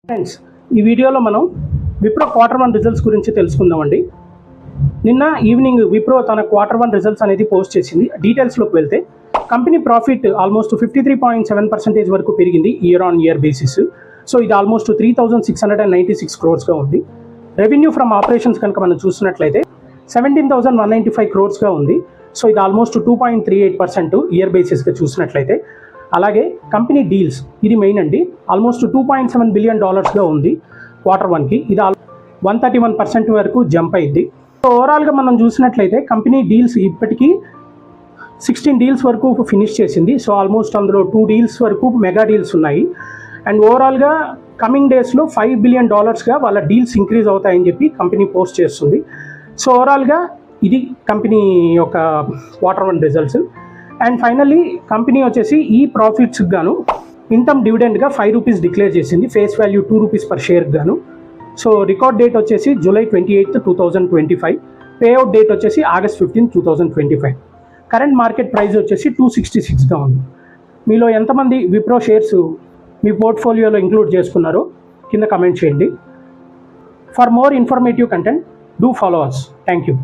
Friends, ఈ వీడియోలో మనం విప్రో Q1 రిజల్ట్స్ గురించి తెలుసుకుందామండి. నిన్న ఈవినింగ్ విప్రో తన Q1 రిజల్ట్స్ అనేది పోస్ట్ చేసింది. డీటెయిల్స్లోకి వెళ్తే కంపెనీ ప్రాఫిట్ ఆల్మోస్ట్ 53.7% వరకు పెరిగింది year on year basis. So ఇది ఆల్మోస్ట్ 3,696 క్రోర్స్గా ఉంది. రెవెన్యూ ఫ్రమ్ ఆపరేషన్స్ కనుక మనం చూసినట్లయితే 17,195 క్రోర్స్గా ఉంది. సో ఇది ఆల్మోస్ట్ 2.38% ఇయర్ బేసిస్గా చూసినట్లయితే. అలాగే కంపెనీ డీల్స్, ఇది మెయిన్ అండి, ఆల్మోస్ట్ $2.7 బిలియన్ ఉంది Q1కి. ఇది 131% వరకు జంప్ అయింది. సో ఓవరాల్గా మనం చూసినట్లయితే కంపెనీ డీల్స్ ఇప్పటికీ 16 డీల్స్ వరకు ఫినిష్ చేసింది. సో ఆల్మోస్ట్ అందులో 2 డీల్స్ వరకు మెగా డీల్స్ ఉన్నాయి. అండ్ ఓవరాల్గా కమింగ్ డేస్లో $5 బిలియన్ వాళ్ళ డీల్స్ ఇంక్రీజ్ అవుతాయని చెప్పి కంపెనీ పోస్ట్ చేస్తుంది. సో ఓవరాల్గా ఇది కంపెనీ యొక్క Q1 results. And finally company వచ్చేసి ఈ ప్రాఫిట్స్కి గాను ఇన్కమ్ డివిడెండ్గా ₹5 డిక్లేర్ చేసింది, ఫేస్ వాల్యూ ₹2 పర్ షేర్కి గాను. సో రికార్డ్ డేట్ వచ్చేసి July 28, 2025, పేఅవుట్ డేట్ వచ్చేసి August 15, 2025. కరెంట్ మార్కెట్ ప్రైస్ వచ్చేసి 266గా ఉంది. మీలో ఎంతమంది విప్రో షేర్స్ మీ పోర్ట్ఫోలియోలో ఇంక్లూడ్ చేసుకున్నారో కింద కమెంట్ చేయండి. For more informative content, do follow us. Thank you.